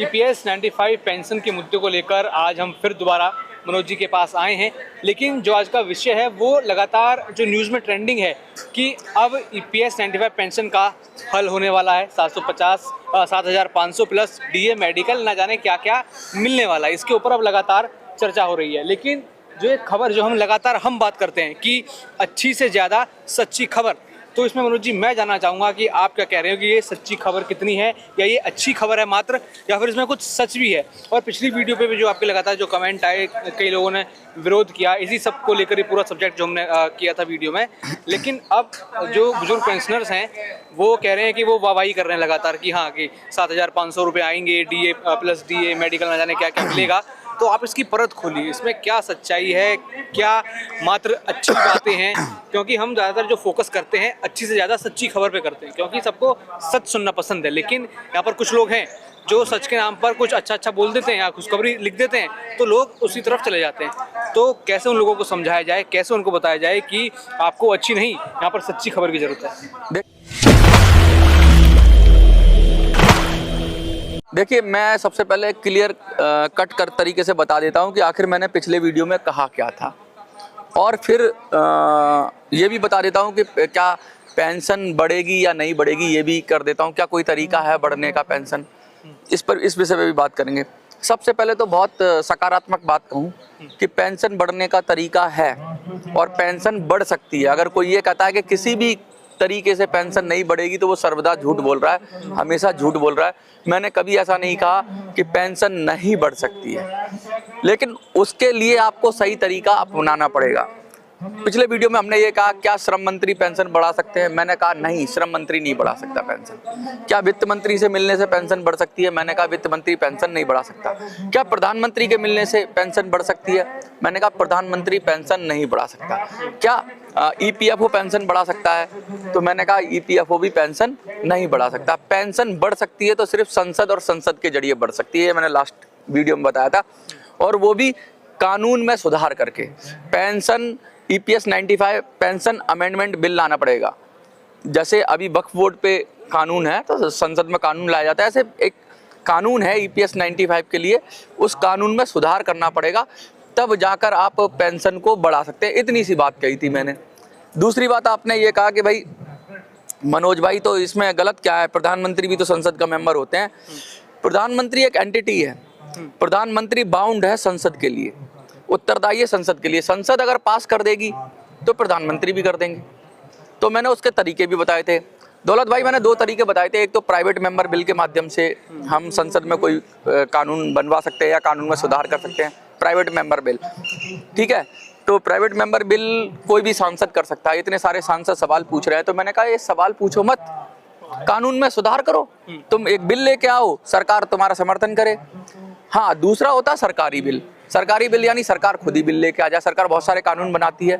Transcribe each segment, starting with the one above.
EPS 95 pension के मुद्दे को लेकर आज हम फिर दोबारा मनोज जी के पास आए हैं। लेकिन जो आज का विषय है वो लगातार जो न्यूज़ में ट्रेंडिंग है कि अब ईपीएस 95 पेंशन का हल होने वाला है। 7,500 प्लस डीए मेडिकल ना जाने क्या क्या मिलने वाला है, इसके ऊपर अब लगातार चर्चा हो रही है। लेकिन जो एक खबर जो हम लगातार बात करते हैं कि अच्छी से ज़्यादा सच्ची खबर, तो इसमें मनोज जी मैं जानना चाहूँगा कि आप क्या कह रहे हो कि ये सच्ची खबर कितनी है, या ये अच्छी खबर है मात्र, या फिर इसमें कुछ सच भी है। और पिछली वीडियो पे भी जो आपके लगातार जो कमेंट आए, कई लोगों ने विरोध किया, इसी सब को लेकर ही पूरा सब्जेक्ट जो हमने किया था वीडियो में। लेकिन अब जो बुजुर्ग पेंशनर्स हैं वो कह रहे हैं कि वो वाहवाही कर रहे हैं लगातार कि हाँ कि 7,500 रुपये आएंगे, डीए प्लस डीए मेडिकल ना जाने क्या क्या मिलेगा। तो आप इसकी परत खोलिए, इसमें क्या सच्चाई है, क्या मात्र अच्छी बातें हैं? क्योंकि हम ज़्यादातर जो फोकस करते हैं अच्छी से ज़्यादा सच्ची खबर पे करते हैं, क्योंकि सबको सच सुनना पसंद है। लेकिन यहाँ पर कुछ लोग हैं जो सच के नाम पर कुछ अच्छा बोल देते हैं या खुशखबरी लिख देते हैं, तो लोग उसी तरफ चले जाते हैं। तो कैसे उन लोगों को समझाया जाए, कैसे उनको बताया जाए कि आपको अच्छी नहीं, यहाँ पर सच्ची खबर की ज़रूरत है? देखिए, मैं सबसे पहले क्लियर कट कर तरीके से बता देता हूं कि आखिर मैंने पिछले वीडियो में कहा क्या था, और फिर ये भी बता देता हूं कि क्या पेंशन बढ़ेगी या नहीं बढ़ेगी, ये भी कर देता हूं। क्या कोई तरीका है बढ़ने का पेंशन, इस विषय पे भी बात करेंगे। सबसे पहले तो बहुत सकारात्मक बात कहूँ कि पेंशन बढ़ने का तरीका है और पेंशन बढ़ सकती है। अगर कोई ये कहता है कि किसी भी तरीके से पेंशन नहीं बढ़ेगी तो वो सर्वदा झूठ बोल रहा है, हमेशा झूठ बोल रहा है। मैंने कभी ऐसा नहीं कहा कि पेंशन नहीं बढ़ सकती है, लेकिन उसके लिए आपको सही तरीका अपनाना पड़ेगा। पिछले वीडियो में हमने ये कहा क्या श्रम मंत्री पेंशन बढ़ा सकते हैं, मैंने कहा नहीं, श्रम मंत्री नहीं बढ़ा सकता पेंशन। क्या वित्त मंत्री से मिलने से पेंशन बढ़ सकती है, मैंने कहा वित्त मंत्री पेंशन नहीं बढ़ा सकता। क्या प्रधानमंत्री के मिलने से पेंशन बढ़ सकती है, मैंने कहा प्रधानमंत्री पेंशन नहीं बढ़ा सकता। क्या ईपीएफओ पेंशन बढ़ा सकता है, तो मैंने कहा ईपीएफओ भी पेंशन नहीं बढ़ा सकता। पेंशन बढ़ सकती है तो सिर्फ संसद और संसद के जरिए बढ़ सकती है, मैंने लास्ट वीडियो में बताया था, और वो भी कानून में सुधार करके। Pension EPS 95 pension amendment bill लाना पड़ेगा। जैसे अभी वक्फ बोर्ड पे कानून है तो संसद में कानून लाया जाता है, ऐसे एक कानून है ईपीएस 95 के लिए, उस कानून में सुधार करना पड़ेगा, तब जाकर आप पेंशन को बढ़ा सकते हैं। इतनी सी बात कही थी मैंने। दूसरी बात आपने ये कहा कि भाई मनोज भाई तो इसमें गलत क्या है, प्रधानमंत्री भी तो संसद का मेंबर होते हैं। प्रधानमंत्री एक एंटिटी है, प्रधानमंत्री बाउंड है संसद के लिए, उत्तरदायी है संसद के लिए। संसद अगर पास कर देगी तो प्रधानमंत्री भी कर देंगे। तो मैंने उसके तरीके भी बताए थे दौलत भाई, मैंने दो तरीके बताए थे। एक तो प्राइवेट मेंबर बिल के माध्यम से हम संसद में कोई कानून बनवा सकते हैं या कानून में सुधार कर सकते हैं, प्राइवेट मेंबर बिल, ठीक है। तो प्राइवेट मेंबर बिल कोई भी सांसद कर सकता है। इतने सारे सांसद सवाल पूछ रहे हैं, तो मैंने कहा ये सवाल पूछो मत, कानून में सुधार करो। तुम एक बिल लेके आओ, सरकार तुम्हारा समर्थन करे। हाँ, दूसरा होता है सरकारी बिल। सरकारी बिल यानी सरकार खुद ही बिल लेके आ जाए। सरकार बहुत सारे कानून बनाती है,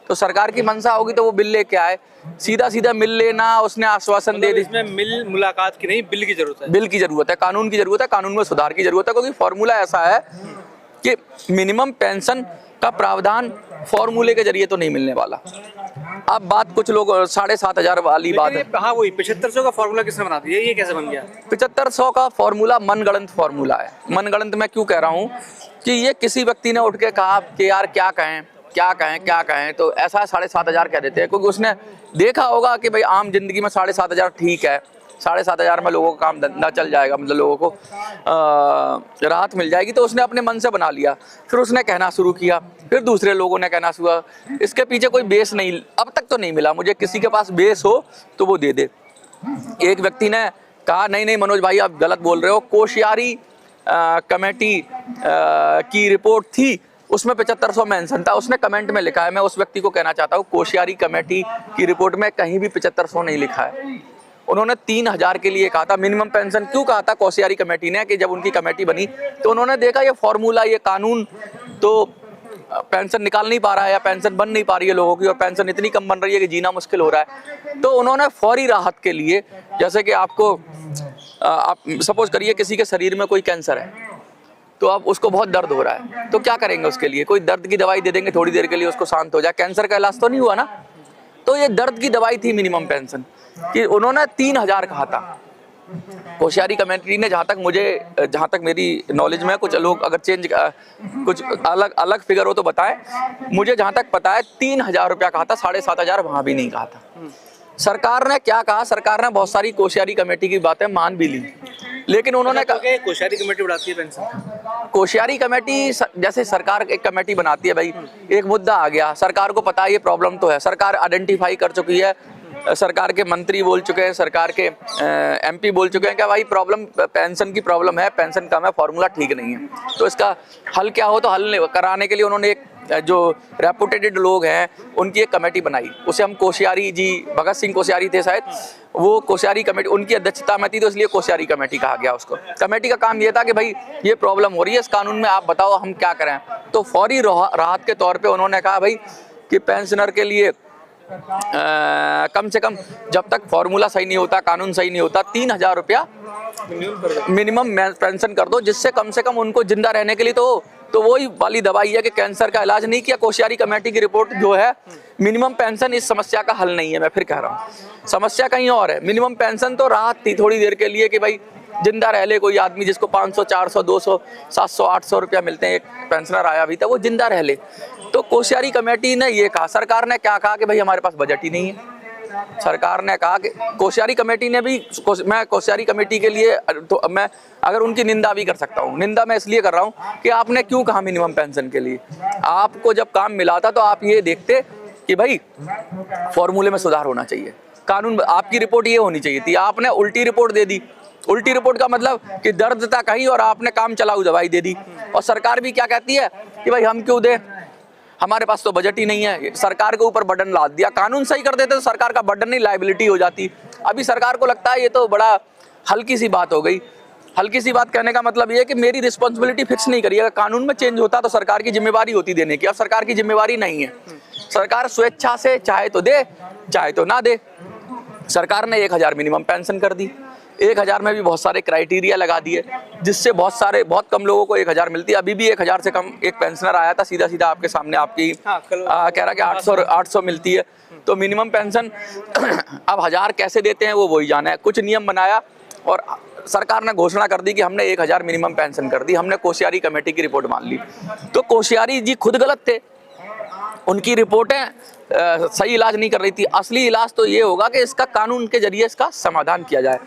तो सरकार की मंशा होगी तो वो बिल लेके आए। सीधा मिल लेना, उसने आश्वासन दे दी। इसमें मिल मुलाकात की नहीं, बिल की जरूरत है। बिल की जरूरत है, कानून की जरूरत है, कानून में सुधार की जरूरत है। क्योंकि फॉर्मूला ऐसा है कि मिनिमम पेंशन का प्रावधान फॉर्मूले के जरिए तो नहीं मिलने वाला। अब बात कुछ लोग 7,500 वाली बात है। हाँ, वही 7500 का फॉर्मूला किसने बना दिया, ये कैसे बन गया? 7500 का फॉर्मूला मनगढ़ंत फॉर्मूला है। मनगढ़ंत मैं क्यों कह रहा हूँ कि ये किसी व्यक्ति ने उठ के कहा कि यार क्या कहें, तो ऐसा 7,500 कह देते हैं, क्योंकि उसने देखा होगा कि भाई आम जिंदगी में 7,500 ठीक है, 7,500 में लोगों का काम धंधा चल जाएगा, मतलब लोगों को राहत मिल जाएगी, तो उसने अपने मन से बना लिया। फिर उसने कहना शुरू किया, फिर दूसरे लोगों ने कहना शुरू। इसके पीछे कोई बेस नहीं, अब तक तो नहीं मिला मुझे। किसी के पास बेस हो तो वो दे दे। एक व्यक्ति ने कहा नहीं मनोज भाई आप गलत बोल रहे हो, कोश्यारी कमेटी की रिपोर्ट थी, उसमें 7500 मेंशन था। उसने कमेंट में लिखा है, मैं उस व्यक्ति को कहना चाहता हूँ कोश्यारी कमेटी की रिपोर्ट में कहीं भी 7500 नहीं लिखा है। उन्होंने 3,000 के लिए कहा था मिनिमम पेंशन। क्यों कहा था कोश्यारी कमेटी ने? कि जब उनकी कमेटी बनी तो उन्होंने देखा ये फॉर्मूला, ये कानून तो पेंशन निकाल नहीं पा रहा है या पेंशन बन नहीं पा रही है लोगों की, और पेंशन इतनी कम बन रही है कि जीना मुश्किल हो रहा है। तो उन्होंने फौरी राहत के लिए, जैसे कि आपको आप सपोज करिए किसी के शरीर में कोई कैंसर है, तो अब उसको बहुत दर्द हो रहा है, तो क्या करेंगे उसके लिए? कोई दर्द की दवाई दे देंगे थोड़ी देर के लिए, उसको शांत हो जाए। कैंसर का इलाज तो नहीं हुआ ना। तो ये दर्द की दवाई थी मिनिमम पेंशन, कि उन्होंने 3,000 कहा था। कोश्यारी कमेटी ने जहाँ तक मेरी नॉलेज में, कुछ लोग अगर चेंज कुछ अलग फिगर हो तो बताएं, मुझे जहाँ तक पता है 3,000 रुपया कहा था, 7,500 वहाँ भी नहीं कहा था। सरकार ने क्या कहा, सरकार ने बहुत सारी कोश्यारी कमेटी की बातें मान भी ली, लेकिन उन्होंने कहा कोश्यारी कमेटी बढ़ाती है पेंशन। कोश्यारी कमेटी जैसे सरकार एक कमेटी बनाती है भाई, एक मुद्दा आ गया, सरकार को पता है ये प्रॉब्लम तो है, सरकार आइडेंटिफाई कर चुकी है, सरकार के मंत्री बोल चुके हैं, सरकार के एमपी बोल चुके हैं कि भाई प्रॉब्लम पेंशन की प्रॉब्लम है, पेंशन कम है, फॉर्मूला ठीक नहीं है, तो इसका हल क्या हो, तो हल कराने के लिए उन्होंने एक जो रेपुटेटेड लोग हैं उनकी एक कमेटी बनाई, उसे हम कोश्यारी जी, भगत सिंह कोश्यारी थे शायद, वो कोश्यारी कमेटी उनकी अध्यक्षता में थी, तो इसलिए कोश्यारी कमेटी कहा गया उसको। कमेटी का काम ये था कि भाई ये प्रॉब्लम हो रही है इस कानून में, आप बताओ हम क्या करें। तो फौरी राहत के तौर पे उन्होंने कहा भाई कि पेंशनर के लिए कम से कम जब तक फॉर्मूला सही नहीं होता, कानून सही नहीं होता, 3,000 रुपया मिनिमम पेंशन कर दो, जिससे कम से कम उनको जिंदा रहने के लिए तो वही वाली दवाई है कि कैंसर का इलाज नहीं किया। कोश्यारी कमेटी की रिपोर्ट जो है, मिनिमम पेंशन इस समस्या का हल नहीं है। मैं फिर कह रहा हूँ समस्या कहीं और है। मिनिमम पेंशन तो राहत थी थोड़ी देर के लिए कि भाई जिंदा रह ले कोई आदमी जिसको 500, 400, 200, 700, 800 रुपया मिलते हैं, एक पेंशनर आया भी था, वो जिंदा रह ले। तो कोश्यारी कमेटी ने ये कहा, सरकार ने क्या कहा कि भाई हमारे पास बजट ही नहीं है। सरकार ने कहा कि कोश्यारी कमेटी ने भी, मैं कोश्यारी कमेटी के लिए तो मैं अगर उनकी निंदा भी कर सकता हूँ, निंदा मैं इसलिए कर रहा हूँ कि आपने क्यों कहा मिनिमम पेंशन के लिए। आपको जब काम मिला था तो आप ये देखते कि भाई फॉर्मूले में सुधार होना चाहिए, कानून, आपकी रिपोर्ट ये होनी चाहिए थी। आपने उल्टी रिपोर्ट दे दी। उल्टी रिपोर्ट का मतलब कि दर्द था कहीं और आपने काम चलाऊ दवाई दे दी। और सरकार भी क्या कहती है कि भाई हम क्यों दें, हमारे पास तो बजट ही नहीं है। सरकार के ऊपर बर्डन लाद दिया। कानून सही कर देते तो सरकार का बर्डन नहीं, लायबिलिटी हो जाती। अभी सरकार को लगता है ये तो बड़ा हल्की सी बात हो गई। हल्की सी बात कहने का मतलब ये है कि मेरी रिस्पॉन्सिबिलिटी फिक्स नहीं करी। अगर कानून में चेंज होता तो सरकार की जिम्मेवारी होती देने की। अब सरकार की जिम्मेवारी नहीं है। सरकार स्वेच्छा से चाहे तो दे, चाहे तो ना दे। सरकार ने 1,000 मिनिमम पेंशन कर दी। 1,000 में भी बहुत सारे क्राइटेरिया लगा दिए, जिससे बहुत कम लोगों को 1,000 मिलती है। अभी भी 1,000 से कम एक पेंशनर आया था, सीधा सीधा आपके सामने आपकी कह रहा कि 800 मिलती है। तो मिनिमम पेंशन अब 1,000 कैसे देते हैं वो वही जाना है। कुछ नियम बनाया और सरकार ने घोषणा कर दी कि हमने 1,000 मिनिमम पेंशन कर दी। हमने कोश्यारी कमेटी की रिपोर्ट मान ली। तो कोश्यारी जी खुद गलत थे, उनकी रिपोर्टें सही इलाज नहीं कर रही थी। असली इलाज तो ये होगा कि इसका कानून के जरिए इसका समाधान किया जाए।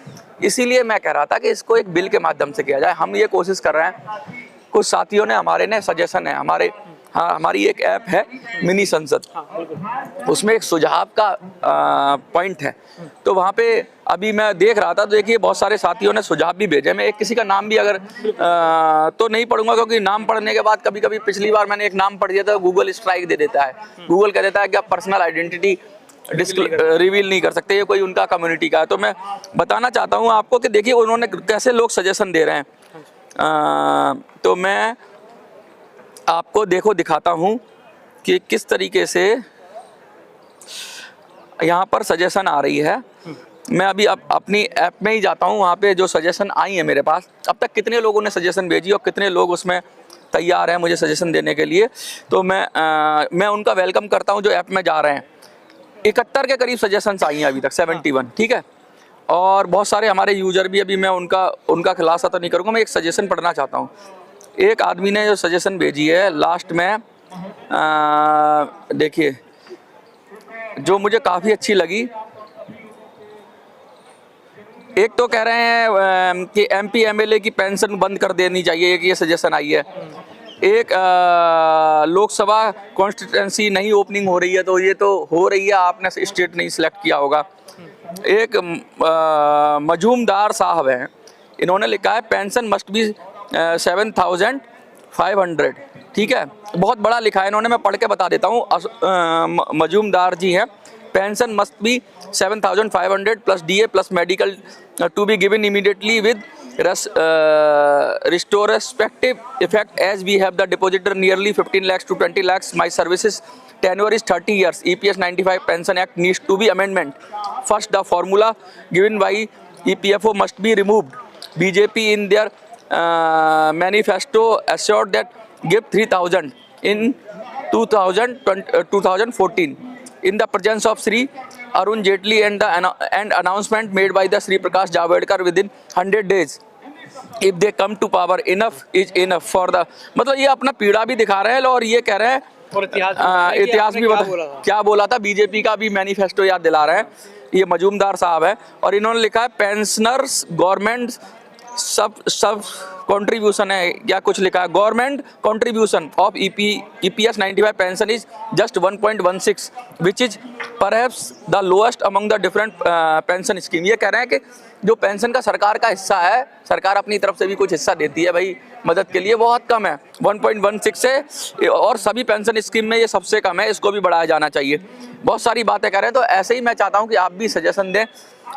इसीलिए मैं कह रहा था कि इसको एक बिल के माध्यम से किया जाए। हम ये कोशिश कर रहे हैं। कुछ साथियों ने हमारे ने सजेशन है, हमारी एक ऐप है मिनी संसद, उसमें एक सुझाव का पॉइंट है। तो वहाँ पे अभी मैं देख रहा था, तो देखिए बहुत सारे साथियों ने सुझाव भी भेजे। मैं एक किसी का नाम भी अगर तो नहीं पढ़ूंगा, क्योंकि नाम पढ़ने के बाद कभी कभी पिछली बार मैंने एक नाम पढ़ दिया था, गूगल स्ट्राइक दे देता है। गूगल कह देता है कि आप पर्सनल आइडेंटिटी रिवील नहीं कर सकते, ये कोई उनका कम्युनिटी का है। तो मैं बताना चाहता हूँ आपको कि देखिए उन्होंने कैसे लोग सजेशन दे रहे हैं। तो मैं आपको दिखाता हूँ कि किस तरीके से यहाँ पर सजेशन आ रही है। मैं अभी अपनी ऐप में ही जाता हूँ, वहाँ पे जो सजेशन आई है मेरे पास, अब तक कितने लोगों ने सजेशन भेजी और कितने लोग उसमें तैयार हैं मुझे सजेशन देने के लिए। तो मैं उनका वेलकम करता हूँ जो ऐप में जा रहे हैं। 71 के करीब सजेशंस आई हैं अभी तक, 71, ठीक है। और बहुत सारे हमारे यूजर भी, अभी मैं उनका खुलासा तो नहीं करूँगा, मैं एक सजेशन पढ़ना चाहता हूँ। एक आदमी ने जो सजेशन भेजी है लास्ट में, देखिए जो मुझे काफ़ी अच्छी लगी। एक तो कह रहे हैं कि MP MLA की पेंशन बंद कर देनी चाहिए, एक ये सजेशन आई है। एक लोकसभा कॉन्स्टिट्यूंसी नहीं ओपनिंग हो रही है, तो ये तो हो रही है, आपने स्टेट नहीं सिलेक्ट किया होगा। एक मजूमदार साहब हैं, इन्होंने लिखा है पेंशन मस्ट बी 7,500, ठीक है, बहुत बड़ा लिखा है इन्होंने, मैं पढ़ के बता देता हूँ। मजूमदार जी हैं, pension must be 7,500 plus DA plus medical to be given immediately with retrospective effect as we have the depositor nearly 15 lakhs to 20 lakhs. My services tenure is 30 years. EPS 95 Pension Act needs to be amendment. First, the formula given by EPFO must be removed. BJP in their manifesto assured that give 3,000 in 2014. In the presence of Sri Arun Jaitley and announcement made by the Sri Prakash Javadekar within 100 days. If they come to power, enough is enough for the, मतलब ये अपना पीड़ा भी दिखा रहे हैं और ये कह रहे हैं और इतिहास भी क्या बोला था, बीजेपी का भी मैनिफेस्टो याद दिला रहे हैं। ये मजूमदार साहब है और इन्होंने लिखा है पेंशनर्स गवर्नमेंट सब कंट्रीब्यूशन है या कुछ लिखा है, government contribution of EPS 95 pension is just 1.16 which is perhaps the lowest among the different pension scheme. ये कह रहे हैं कि जो पेंशन का सरकार का हिस्सा है, सरकार अपनी तरफ से भी कुछ हिस्सा देती है भाई मदद के लिए, बहुत कम है 1.16 से, और सभी पेंशन स्कीम में ये सबसे कम है, इसको भी बढ़ाया जाना चाहिए। बहुत सारी बातें कह रहे हैं, तो ऐसे ही मैं चाहता हूँ कि आप भी सजेशन दें।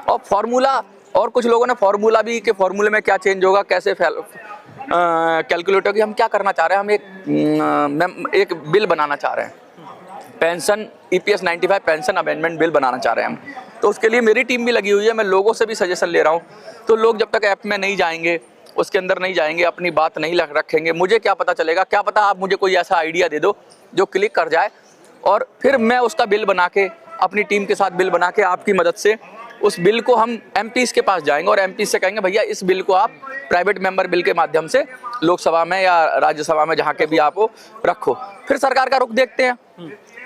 और फार्मूला, और कुछ लोगों ने फार्मूला भी कि फार्मूले में क्या चेंज होगा, कैसे कैलकुलेट होगी। हम क्या करना चाह रहे हैं, हम एक बिल बनाना चाह रहे हैं, pension EPS 95 pension amendment bill बनाना चाह रहे हैं हम। तो उसके लिए मेरी टीम भी लगी हुई है, मैं लोगों से भी सजेशन ले रहा हूँ। तो लोग जब तक ऐप में नहीं जाएंगे, उसके अंदर नहीं जाएंगे, अपनी बात नहीं रखेंगे, मुझे क्या पता चलेगा। क्या पता आप मुझे कोई ऐसा आइडिया दे दो जो क्लिक कर जाए और फिर मैं उसका बिल बना के, अपनी टीम के साथ बिल बना के, आपकी मदद से उस बिल को हम MPs के पास जाएंगे और MPs से कहेंगे भैया इस बिल को आप प्राइवेट मेंबर बिल के माध्यम से लोकसभा में या राज्यसभा में जहाँ के भी आप हो रखो, फिर सरकार का रुख देखते हैं।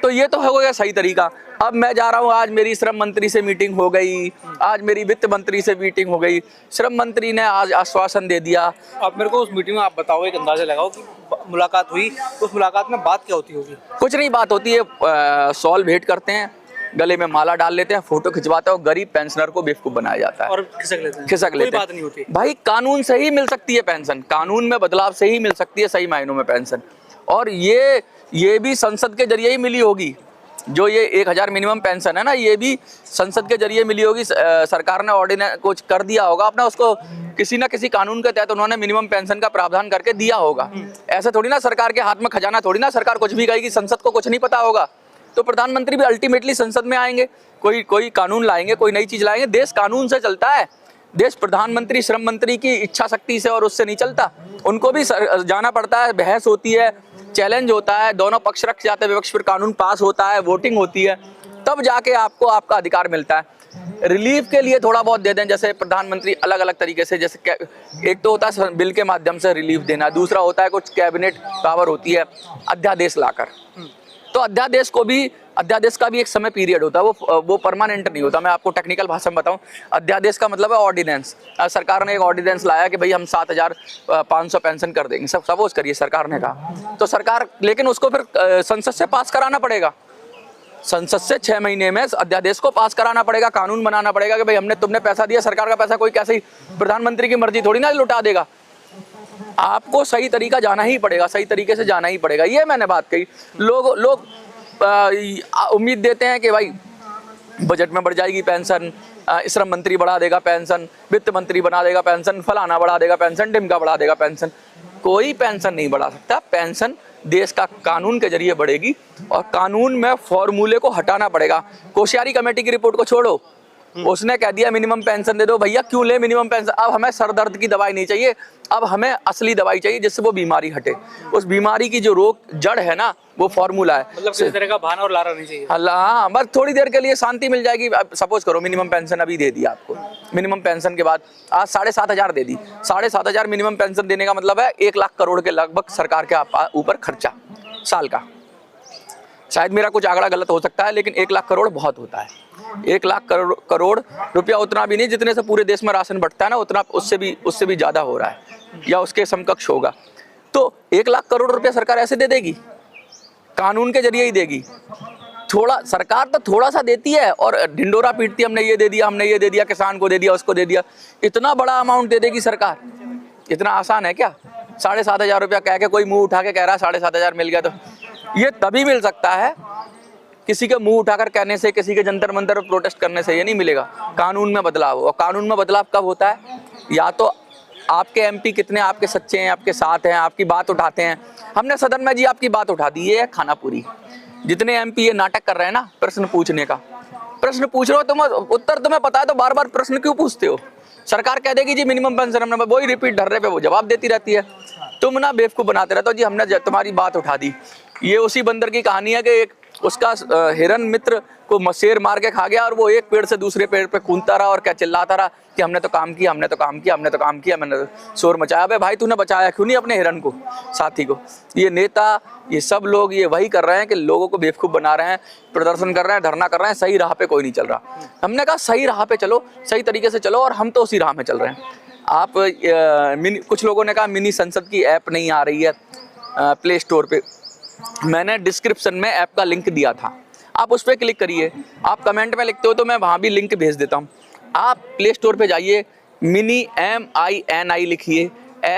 तो ये तो हो गया सही तरीका। अब मैं जा रहा हूँ, आज मेरी श्रम मंत्री से मीटिंग हो गई, आज मेरी वित्त मंत्री से मीटिंग हो गई, श्रम मंत्री ने आज आश्वासन दे दिया। अब मेरे को उस मीटिंग में आप बताओ, एक अंदाजा लगाओ कि मुलाकात हुई, उस मुलाकात में बात क्या होती होगी? कुछ नहीं बात होती है, सॉल भेंट करते हैं, गले में माला डाल लेते हैं, फोटो खिंचवाते हैं और गरीब पेंशनर को बेवकूफ बनाया जाता है और खिसक लेते हैं। कोई बात नहीं होती भाई, कानून से ही मिल सकती है पेंशन, कानून में बदलाव से ही मिल सकती है सही मायनों में पेंशन। और ये भी संसद के जरिए ही मिली होगी। जो ये 1000 मिनिमम पेंशन है ना, ये भी संसद के जरिए मिली होगी। सरकार ने ऑर्डिनेंस कुछ कर दिया होगा अपना, उसको किसी ना किसी कानून के तहत उन्होंने मिनिमम पेंशन का प्रावधान करके दिया होगा। ऐसे थोड़ी ना सरकार के हाथ में खजाना, थोड़ी ना सरकार कुछ भी कहेगी, संसद को कुछ नहीं पता होगा। तो प्रधानमंत्री भी अल्टीमेटली संसद में आएंगे, कोई कानून लाएंगे, कोई नई चीज लाएंगे। देश कानून से चलता है, देश प्रधानमंत्री श्रम मंत्री की इच्छा शक्ति से और उससे नहीं चलता। उनको भी जाना पड़ता है, बहस होती है, चैलेंज होता है, दोनों पक्ष रख जाते हैं विपक्ष, फिर कानून पास होता है, वोटिंग होती है, तब जाके आपको आपका अधिकार मिलता है। रिलीफ के लिए थोड़ा बहुत दे दें, जैसे प्रधानमंत्री अलग अलग तरीके से, जैसे एक तो होता है बिल के माध्यम से रिलीफ देना, दूसरा होता है कुछ कैबिनेट पावर होती है अध्यादेश लाकर। तो अध्यादेश का भी एक समय पीरियड होता है, वो परमानेंट नहीं होता। मैं आपको टेक्निकल भाषा में बताऊं, अध्यादेश का मतलब है ऑर्डिनेंस। सरकार ने एक ऑर्डिनेंस लाया कि भाई हम 7500 पेंशन कर देंगे, सपोज करिए सरकार ने कहा, तो सरकार, लेकिन उसको फिर संसद से पास कराना पड़ेगा। संसद से 6 महीने में अध्यादेश को पास कराना पड़ेगा, कानून बनाना पड़ेगा कि भाई तुमने पैसा दिया, सरकार का पैसा कोई कैसे ही प्रधानमंत्री की मर्जी थोड़ी ना लुटा देगा। आपको सही तरीका जाना ही पड़ेगा, सही तरीके से जाना ही पड़ेगा। ये मैंने बात कही। लोग उम्मीद देते हैं कि भाई बजट में बढ़ जाएगी पेंशन, श्रम मंत्री बढ़ा देगा पेंशन, वित्त मंत्री बना देगा पेंशन, फलाना बढ़ा देगा पेंशन, ढिमका बढ़ा देगा पेंशन। कोई पेंशन नहीं बढ़ा सकता। पेंशन देश का कानून के जरिए बढ़ेगी और कानून में फॉर्मूले को हटाना पड़ेगा। कोश्यारी कमेटी की रिपोर्ट को छोड़ो, उसने कह दिया मिनिमम पेंशन दे दो। भैया क्यों ले मिनिमम पेंशन? अब हमें सर दर्द की दवाई नहीं चाहिए, अब हमें असली दवाई चाहिए जिससे वो बीमारी हटे। उस बीमारी की जो रोग जड़ है ना, वो फॉर्मूला है। मतलब किसी तरह का बहाना और लारा नहीं चाहिए। हाँ, बस थोड़ी देर के लिए शांति मिल जाएगी। अब सपोज करो मिनिमम पेंशन अभी दे दी आपको, मिनिमम पेंशन के बाद आज 7500 दे दी। 7500 मिनिमम पेंशन देने का मतलब है 1 लाख करोड़ के लगभग सरकार के ऊपर खर्चा साल का। शायद मेरा कुछ आंकड़ा गलत हो सकता है, लेकिन 1 लाख करोड़ बहुत होता है। 1 लाख करोड़ रुपया उतना भी नहीं जितने से पूरे देश में राशन बंटता है ना, उतना उससे भी ज्यादा हो रहा है या उसके समकक्ष होगा। तो 1 लाख करोड़ रुपया सरकार ऐसे दे देगी, कानून के जरिए ही देगी। थोड़ा सरकार तो थोड़ा सा देती है और ढिंडोरा पीटती है, हमने ये दे दिया, हमने ये दे दिया, किसान को दे दिया, उसको दे दिया। इतना बड़ा अमाउंट दे देगी सरकार, इतना आसान है क्या? 7500 रुपया कह के कोई मुंह उठा के कह रहा है 7500 मिल गया। तो ये तभी मिल सकता है किसी के मुंह उठाकर कहने से, किसी के जंतर मंतर पर प्रोटेस्ट करने से ये नहीं मिलेगा। कानून में बदलाव हो। और कानून में बदलाव कब होता है? या तो आपके MP कितने आपके सच्चे हैं, आपके साथ हैं, आपकी बात उठाते हैं। हमने सदन में जी आपकी बात उठा दी, ये है खाना पूरी। जितने MP ये नाटक कर रहे हैं ना प्रश्न पूछने का, प्रश्न पूछ रहे हो तुम, उत्तर तुम्हें पता है तो बार बार प्रश्न क्यों पूछते हो? सरकार कह देगी जी मिनिमम पेंशन, हमने वही रिपीट ढर्रे पे वो जवाब देती रहती है। तुम ना बेवकूफ बनाते रहते हो जी, हमने तुम्हारी बात उठा दी। ये उसी बंदर की कहानी है कि एक उसका हिरन मित्र को शेर मार के खा गया और वो एक पेड़ से दूसरे पेड़ पे कूदता रहा और क्या चिल्लाता रहा कि हमने तो काम किया, हमने तो काम किया, हमने तो काम किया, मैंने तो शोर मचाया। अबे भाई तूने बचाया क्यों नहीं अपने हिरन को, साथी को? ये नेता, ये सब लोग ये वही कर रहे हैं कि लोगों को बेवकूफ़ बना रहे हैं, प्रदर्शन कर रहे हैं, धरना कर रहे हैं, सही राह पे कोई नहीं चल रहा। हमने कहा सही राह पे चलो, सही तरीके से चलो, और हम तो उसी राह में चल रहे हैं। आप कुछ लोगों ने कहा मिनी संसद की ऐप नहीं आ रही है प्ले स्टोर पे। मैंने डिस्क्रिप्शन में ऐप का लिंक दिया था, आप उस पर क्लिक करिए। आप कमेंट में लिखते हो तो मैं वहाँ भी लिंक भेज देता हूँ। आप प्ले स्टोर पे जाइए, मिनी MINI लिखिए,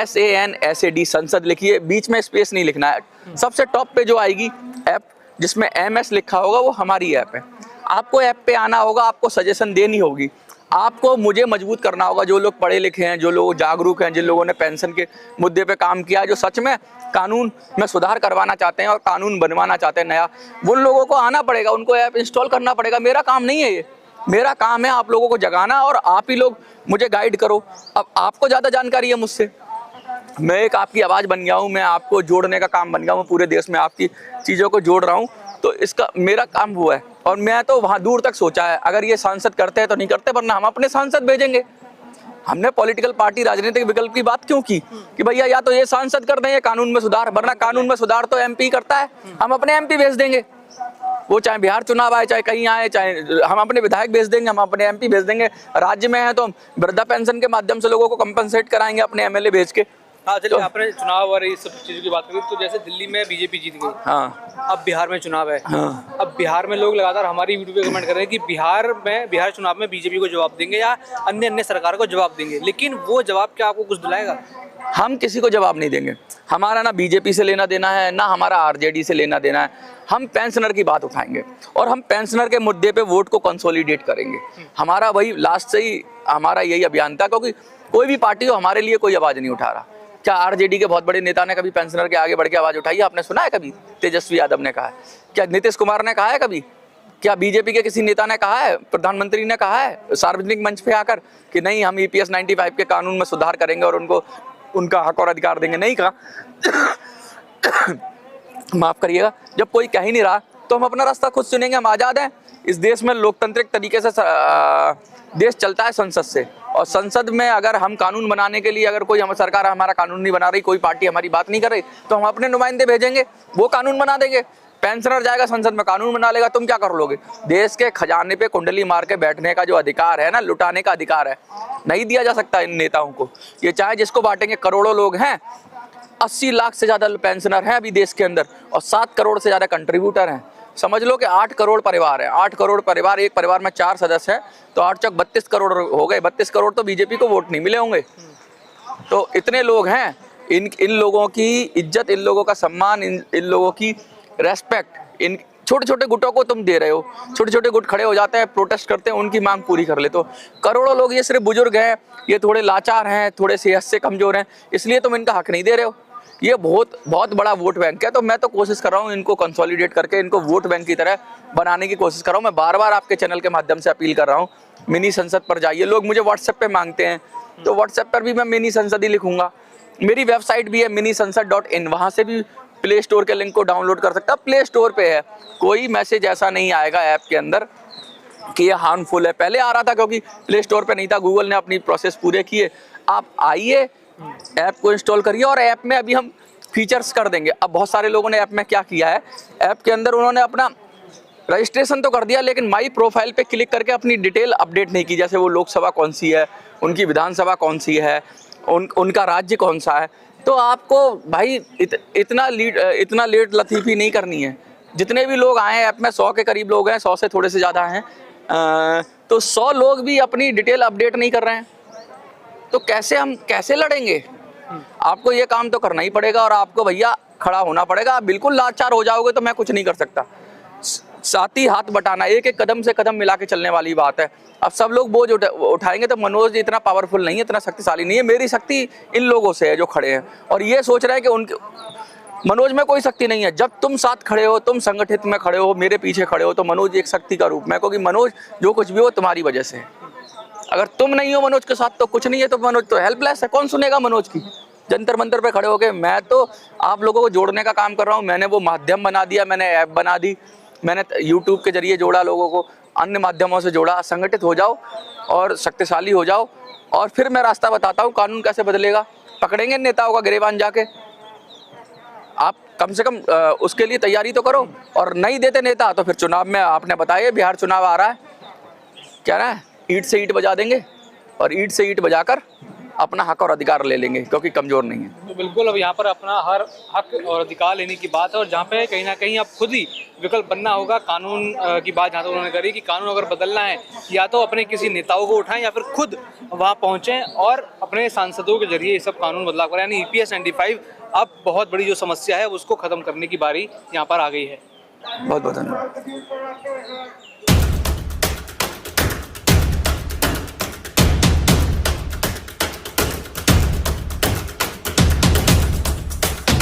SANSAD संसद लिखिए, बीच में स्पेस नहीं लिखना है। सबसे टॉप पे जो आएगी ऐप जिसमें MS लिखा होगा वो हमारी ऐप है। आपको ऐप पे आना होगा, आपको सजेशन देनी होगी, आपको मुझे मजबूत करना होगा। जो लोग पढ़े लिखे हैं, जो लोग जागरूक हैं, जिन लोगों ने पेंशन के मुद्दे पे काम किया, जो सच में कानून में सुधार करवाना चाहते हैं और कानून बनवाना चाहते हैं नया, उन लोगों को आना पड़ेगा, उनको ऐप इंस्टॉल करना पड़ेगा। मेरा काम नहीं है ये, मेरा काम है आप लोगों को जगाना और आप ही लोग मुझे गाइड करो। अब आपको ज़्यादा जानकारी है मुझसे, मैं एक आपकी आवाज़ बन गया हूँ, मैं आपको जोड़ने का काम बन गया हूँ, पूरे देश में आपकी चीज़ों को जोड़ रहा हूँ, तो इसका मेरा काम वो है। और मैं तो वहाँ दूर तक सोचा है, अगर ये सांसद करते हैं तो नहीं करते, वरना हम अपने सांसद भेजेंगे। हमने पॉलिटिकल पार्टी, राजनीतिक विकल्प की बात क्यों की कि भैया या तो ये सांसद कर दें या कानून में सुधार, वरना कानून में सुधार तो MP करता है, हम अपने MP भेज देंगे। वो चाहे बिहार चुनाव आए, चाहे कहीं आए, चाहे हम अपने विधायक भेज देंगे, हम अपने MP भेज देंगे। राज्य में है तो हम वृद्धा पेंशन के माध्यम से लोगों को कंपनसेट कराएंगे अपने MLA भेज के। हाँ, चलिए आपने चुनाव और ये सब चीज़ों की बात करी, तो जैसे दिल्ली में BJP जीत गई, हाँ, अब बिहार में चुनाव है। हाँ। अब बिहार में लोग लगातार हमारी वीडियो पे कमेंट कर रहे हैं कि बिहार चुनाव में BJP को जवाब देंगे या अन्य सरकार को जवाब देंगे, लेकिन वो जवाब क्या आपको कुछ दिलाएगा? हम किसी को जवाब नहीं देंगे। हमारा ना BJP से लेना देना है, ना हमारा RJD से लेना देना है। हम पेंशनर की बात उठाएंगे और हम पेंशनर के मुद्दे पे वोट को कंसोलिडेट करेंगे। हमारा वही लास्ट से ही हमारा यही अभियान था, क्योंकि कोई भी पार्टी हो हमारे लिए कोई आवाज़ नहीं उठा रहा। क्या RJD के बहुत बड़े नेता ने कभी पेंशनर के आगे बढ़ के आवाज़ उठाई है? आपने सुना है कभी? तेजस्वी यादव ने कहा है? क्या नीतीश कुमार ने कहा है कभी? क्या BJP के किसी नेता ने कहा है? प्रधानमंत्री ने कहा है सार्वजनिक मंच पे आकर कि नहीं हम EPS 95 के कानून में सुधार करेंगे और उनको उनका हक और अधिकार देंगे? नहीं कहा। माफ करिएगा, जब कोई कह ही नहीं रहा तो हम अपना रास्ता खुद चुनेंगे। हम आज़ाद हैं। इस देश में लोकतांत्रिक तरीके से देश चलता है संसद से, और संसद में अगर हम कानून बनाने के लिए, अगर कोई हम सरकार हमारा कानून नहीं बना रही, कोई पार्टी हमारी बात नहीं कर रही, तो हम अपने नुमाइंदे भेजेंगे, वो कानून बना देंगे। पेंशनर जाएगा संसद में, कानून बना लेगा, तुम क्या कर लोगे? देश के खजाने पे कुंडली मार के बैठने का जो अधिकार है ना, लुटाने का अधिकार है, नहीं दिया जा सकता इन नेताओं को। ये चाहे जिसको बांटेंगे, करोड़ों लोग हैं, 80 लाख से ज़्यादा पेंशनर हैं अभी देश के अंदर, और 7 करोड़ से ज़्यादा कंट्रीब्यूटर हैं। समझ लो कि 8 करोड़ परिवार है। 8 करोड़ परिवार, एक परिवार में 4 सदस्य हैं, तो 8 चौक 32 करोड़ हो गए। 32 करोड़ तो BJP को वोट नहीं मिले होंगे। तो इतने लोग हैं, इन लोगों की इज्जत, इन लोगों का सम्मान, इन लोगों की रेस्पेक्ट इन छोटे छोटे गुटों को तुम दे रहे हो। छोटे छोटे गुट खड़े हो जाते हैं, प्रोटेस्ट करते हैं, उनकी मांग पूरी कर ले। तो करोड़ों लोग, ये सिर्फ बुजुर्ग हैं, ये थोड़े लाचार हैं, थोड़े सेहत से कमजोर हैं, इसलिए तुम इनका हक नहीं दे रहे हो। ये बहुत बहुत बड़ा वोट बैंक है। तो मैं तो कोशिश कर रहा हूँ इनको कंसोलिडेट करके इनको वोट बैंक की तरह बनाने की कोशिश कर रहा हूँ। मैं बार बार आपके चैनल के माध्यम से अपील कर रहा हूँ, मिनी संसद पर जाइए। लोग मुझे व्हाट्सएप पे मांगते हैं, तो व्हाट्सएप पर भी मैं मिनी संसद ही लिखूंगा। मेरी वेबसाइट भी है minisансad.in, वहाँ से भी प्ले स्टोर के लिंक को डाउनलोड कर सकता है। प्ले स्टोर पे है, कोई मैसेज ऐसा नहीं आएगा ऐप के अंदर कि ये हार्मफुल है। पहले आ रहा था क्योंकि प्ले स्टोर पे नहीं था, गूगल ने अपनी प्रोसेस पूरे किए। आप आइए, ऐप को इंस्टॉल करिए, और ऐप में अभी हम फीचर्स कर देंगे। अब बहुत सारे लोगों ने ऐप में क्या किया है, ऐप के अंदर उन्होंने अपना रजिस्ट्रेशन तो कर दिया, लेकिन माई प्रोफाइल पे क्लिक करके अपनी डिटेल अपडेट नहीं की। जैसे वो लोकसभा कौन सी है, उनकी विधानसभा कौन सी है, उनका राज्य कौन सा है। तो आपको भाई इतना लेट लतीफ़ी नहीं करनी है। जितने भी लोग आए हैं ऐप में, 100 के करीब लोग हैं, 100 से थोड़े से ज़्यादा हैं, तो 100 लोग भी अपनी डिटेल अपडेट नहीं कर रहे हैं, तो कैसे लड़ेंगे? आपको ये काम तो करना ही पड़ेगा, और आपको भैया खड़ा होना पड़ेगा। आप बिल्कुल लाचार हो जाओगे तो मैं कुछ नहीं कर सकता। साथी हाथ बटाना, एक एक कदम से कदम मिला के चलने वाली बात है। अब सब लोग बोझ उठाएंगे तो मनोज इतना पावरफुल नहीं है, इतना शक्तिशाली नहीं है। मेरी शक्ति इन लोगों से है जो खड़े हैं, और ये सोच रहे हैं कि उनके मनोज में कोई शक्ति नहीं है। जब तुम साथ खड़े हो, तुम संगठित में खड़े हो, मेरे पीछे खड़े हो, तो मनोज एक शक्ति का रूप में, क्योंकि मनोज जो कुछ भी हो तुम्हारी वजह से है। अगर तुम नहीं हो मनोज के साथ तो कुछ नहीं है, तो मनोज तो हेल्पलेस है। कौन सुनेगा मनोज की? जंतर मंतर पे खड़े हो गए। मैं तो आप लोगों को जोड़ने का काम कर रहा हूँ। मैंने वो माध्यम बना दिया, मैंने ऐप बना दी, मैंने यूट्यूब के जरिए जोड़ा लोगों को, अन्य माध्यमों से जोड़ा। संगठित हो जाओ और शक्तिशाली हो जाओ, और फिर मैं रास्ता बताता हूँ कानून कैसे बदलेगा। पकड़ेंगे नेताओं का गिरेबान जाके, आप कम से कम उसके लिए तैयारी तो करो। और नहीं देते नेता तो फिर चुनाव में, आपने बताया बिहार चुनाव आ रहा है, क्या ना, ईंट से ईंट बजा देंगे और ईंट से ईंट बजाकर अपना हक और अधिकार ले लेंगे, क्योंकि कमज़ोर नहीं है। तो बिल्कुल अब यहाँ पर अपना हर हक और अधिकार लेने की बात है, और जहाँ पे कहीं ना कहीं अब खुद ही विकल्प बनना होगा। कानून की बात जहाँ तक उन्होंने करी कि कानून अगर बदलना है, या तो अपने किसी नेताओं को उठाएं या फिर खुद वहाँ पहुँचें और अपने सांसदों के जरिए ये सब कानून बदलाव करें। यानी EPS 95 अब बहुत बड़ी जो समस्या है उसको ख़त्म करने की बारी यहाँ पर आ गई है। बहुत बहुत धन्यवाद।